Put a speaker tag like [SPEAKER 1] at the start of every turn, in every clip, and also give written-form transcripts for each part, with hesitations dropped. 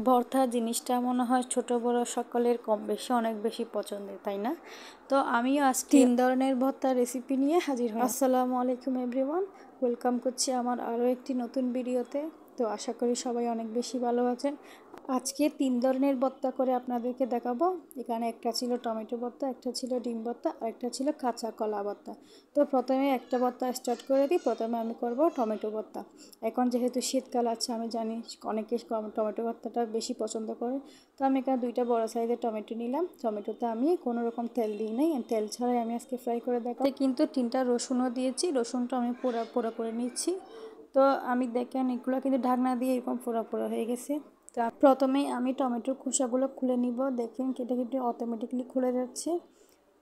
[SPEAKER 1] ভর্তা জিনিসটা মনে হয় ছোট বড় সকলের কম বেশি অনেক বেশি পছন্দের, তাই না? তো আমিও আজ 3 ধরনের ভর্তার রেসিপি নিয়ে হাজির হলাম। আসসালামু আলাইকুম এভরিওয়ান, ওয়েলকাম করছি আমার আরও একটি নতুন ভিডিওতে। তো আশা করি সবাই অনেক বেশি ভালো আছেন। আজকে 3 ধরনের ভর্তা করে আপনাদেরকে দেখাবো। এখানে একটা ছিল টমেটো ভর্তা, একটা ছিল ডিম ভর্তা আর একটা ছিল কাঁচা কলা ভর্তা। তো প্রথমে একটা ভর্তা স্টার্ট করে দিই। প্রথমে আমি করব টমেটো ভর্তা। এখন যেহেতু শীতকাল আছে, আমি জানি অনেকে টমেটো ভর্তাটা বেশি পছন্দ করে। তো আমি এখানে 2টা বড় সাইজের টমেটো নিলাম। টমেটোতে আমি কোনো রকম তেল দিই নাই, তেল ছাড়াই আমি আজকে ফ্রাই করে দেখাবো। কিন্তু 3টা রসুনও দিয়েছি, রসুনটা আমি পোড়া করে নিচ্ছি। তো আমি দেখেন এগুলো কিন্তু ঢাকনা দিয়ে এরকম পোড়া হয়ে গেছে। তো প্রথমেই আমি টমেটোর খোসাগুলো খুলে নিব। দেখেন কেটে কেটে অটোমেটিকলি খুলে যাচ্ছে।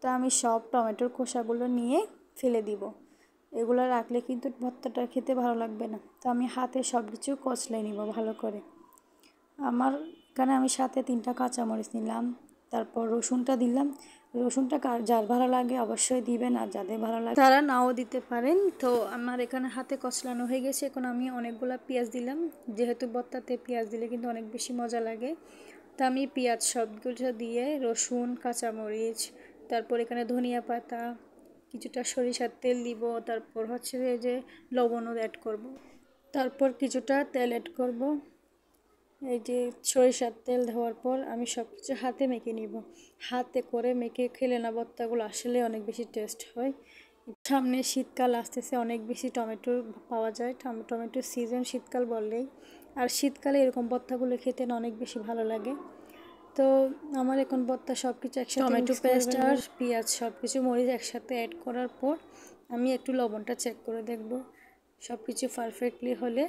[SPEAKER 1] তো আমি সব টমেটোর খোসাগুলো নিয়ে ফেলে দিব। এগুলো রাখলে কিন্তু ভর্তাটা খেতে ভালো লাগবে না। তো আমি হাতে সব কিছু কচলে নিব ভালো করে। এখানে আমি সাথে 3টা কাঁচামরিচ নিলাম, তারপর রসুনটা দিলাম। রসুনটা যার ভালো লাগে অবশ্যই দিবেন, আর যাদের ভালো লাগে তারা নাও দিতে পারেন। তো আমার এখানে হাতে কচলানো হয়ে গেছে। এখন আমি অনেকগুলো পেঁয়াজ দিলাম, যেহেতু ভর্তাতে পেঁয়াজ দিলে কিন্তু অনেক বেশি মজা লাগে। তো আমি পেঁয়াজ সবগুলো দিয়ে, রসুন, কাঁচামরিচ, তারপর এখানে ধনিয়া পাতা, কিছুটা সরিষার তেল দিব, তারপর হচ্ছে যে লবণও অ্যাড করব, তারপর কিছুটা তেল অ্যাড করব। এই যে সরিষার তেল দেওয়ার পর আমি সব কিছু হাতে মেখে নিব। হাতে করে মেখে খেলে না ভর্তাগুলো আসলে অনেক বেশি টেস্ট হয়। সামনে শীতকাল আসতেছে, অনেক বেশি টমেটো পাওয়া যায়। টমেটোর সিজন শীতকাল বললেই। আর শীতকালে এরকম ভর্তাগুলো খেতে অনেক বেশি ভালো লাগে। তো আমার এখন ভর্তা সব কিছু একসাথে, টমেটো পেস্ট আর পেঁয়াজ সব কিছু মরিচ একসাথে অ্যাড করার পর আমি একটু লবণটা চেক করে দেখব। সব কিছু পারফেক্টলি হলে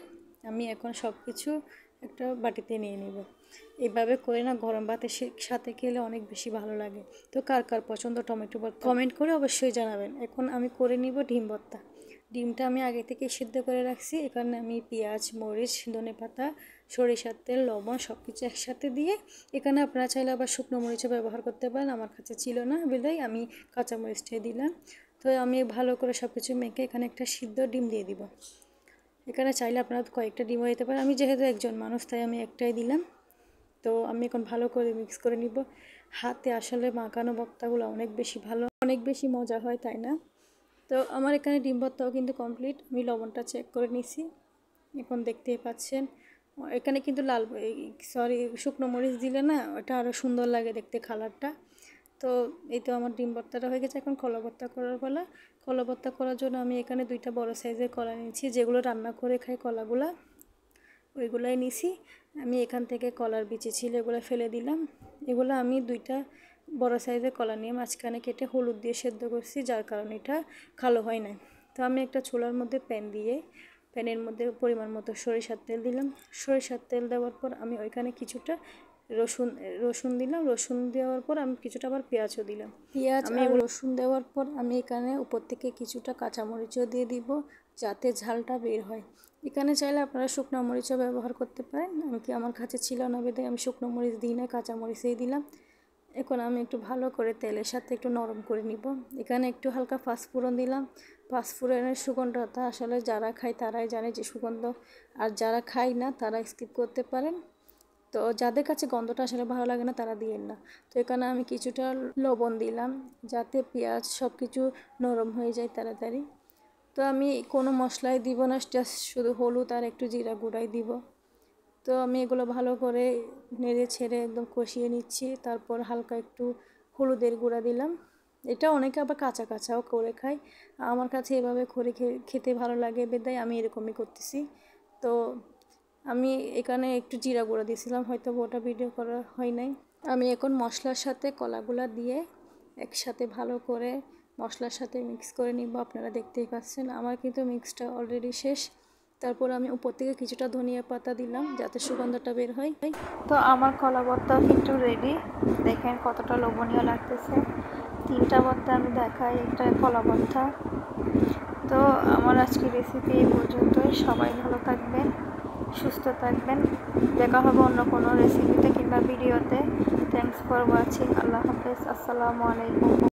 [SPEAKER 1] আমি এখন সব কিছু একটা বাটিতে নিয়ে নেব। এইভাবে করে না গরম ভাতের সাথে খেলে অনেক বেশি ভালো লাগে। তো কার কার পছন্দ টমেটো ভর্তা কমেন্ট করে অবশ্যই জানাবেন। এখন আমি করে নিব ডিম ভর্তা। ডিমটা আমি আগে থেকে সিদ্ধ করে রাখছি। এখানে আমি পেঁয়াজ, মরিচ, ধনেপাতা, সরিষার তেল, লবণ সব কিছু একসাথে দিয়ে, এখানে আপনারা চাইলে আবার শুকনো মরিচও ব্যবহার করতে পারেন। আমার কাছে ছিল না বিধায় আমি কাঁচা মরিচটাই দিলাম। তো আমি ভালো করে সব কিছু মেখে এখানে একটা সিদ্ধ ডিম দিয়ে দিব। এখানে চাইলে আপনারা কয়েকটা ডিমও দিতে পারেন। আমি যেহেতু একজন মানুষ তাই আমি একটাই দিলাম। তো আমি এখন ভালো করে মিক্স করে নিব। হাতে আসলে মাখানো ভর্তাগুলো অনেক বেশি ভালো, অনেক বেশি মজা হয়, তাই না? তো আমার এখানে ডিম ভর্তাও কিন্তু কমপ্লিট। আমি লবণটা চেক করে নিছি, এখন দেখতেই পাচ্ছেন। এখানে কিন্তু শুকনো মরিচ দিলে না ওটা আরও সুন্দর লাগে দেখতে, কালারটা। তো এই তো আমার ডিম ভর্তাটা হয়ে গেছে। এখন কলা ভর্তা করার পালা। কলা ভর্তা করার জন্য আমি এখানে 2টা বড় সাইজের কলা নিয়েছি, যেগুলো রান্না করে খাই কলাগুলা, ওইগুলাই নিছি। আমি এখান থেকে কলার বিচি ছিল এগুলো ফেলে দিলাম। এগুলো আমি 2টা বড় সাইজের কলা নিয়ে মাঝখানে কেটে হলুদ দিয়ে সেদ্ধ করছি, যার কারণে এটা কালো হয় না। তো আমি একটা চুলার মধ্যে প্যান দিয়ে, প্যানের মধ্যে পরিমাণ মতো সরিষার তেল দিলাম। সরিষার তেল দেওয়ার পর আমি ওইখানে কিছুটা রসুন দিলাম। রসুন দেওয়ার পর আমি কিছুটা আবার পেঁয়াজও দিলাম। আমি রসুন দেওয়ার পর আমি এখানে উপর থেকে কিছুটা কাঁচামরিচও দিয়ে দিব, যাতে ঝালটা বের হয়। এখানে চাইলে আপনারা শুকনো মরিচও ব্যবহার করতে পারেন। আমার কাছে ছিল না বেদে আমি শুকনো মরিচ দিই না, কাঁচামরিচই দিলাম। এখন আমি একটু ভালো করে তেলের সাথে একটু নরম করে নিব। এখানে একটু হালকা পাঁচফোড়ন দিলাম। পাঁচফোড়নের সুগন্ধটা আসলে যারা খায় তারাই জানে যে সুগন্ধ, আর যারা খায় না তারা স্কিপ করতে পারেন। তো যাদের কাছে গন্ধটা আসলে ভালো লাগে না তারা দিয়েন না। তো এখানে আমি কিছুটা লবণ দিলাম, যাতে পেঁয়াজ সব কিছু নরম হয়ে যায় তাড়াতাড়ি। তো আমি কোনো মশলাই দিব না, জাস্ট শুধু হলুদ আর একটু জিরা গুঁড়াই দিব। তো আমি এগুলো ভালো করে নেড়ে ছেড়ে একদম কষিয়ে নিচ্ছি। তারপর হালকা একটু হলুদের গুঁড়া দিলাম। এটা অনেকে আবার কাঁচা কাঁচাও করে খায়, আমার কাছে এভাবে করে খেতে ভালো লাগে বেদায় আমি এরকমই করতেছি। তো আমি এখানে একটু জিরা গুঁড়া দিয়েছিলাম, হয়তো ওটা ভিডিও করা হয় নাই। আমি এখন মশলার সাথে কলাগুলা দিয়ে একসাথে ভালো করে মশলার সাথে মিক্স করে নিব। আপনারা দেখতেই পাচ্ছেন আমার কিন্তু মিক্সটা অলরেডি শেষ। তারপর আমি উপর থেকে কিছুটা ধনিয়া পাতা দিলাম, যাতে সুগন্ধটা বের হয়। তো আমার কলা ভর্তাও কিন্তু রেডি। দেখেন কতটা লোভনীয় লাগতেছে। 3টা ভর্তা আমি দেখাই, একটা কলা ভর্তা। তো আমার আজকে রেসিপি এই পর্যন্তই। সবাই ভালো থাকবেন, সুস্থ থাকবেন। দেখা হবে অন্য কোনো রেসিপিতে কিংবা ভিডিওতে। Thanks for watching. আল্লাহ হাফেজ। আসসালামু আলাইকুম।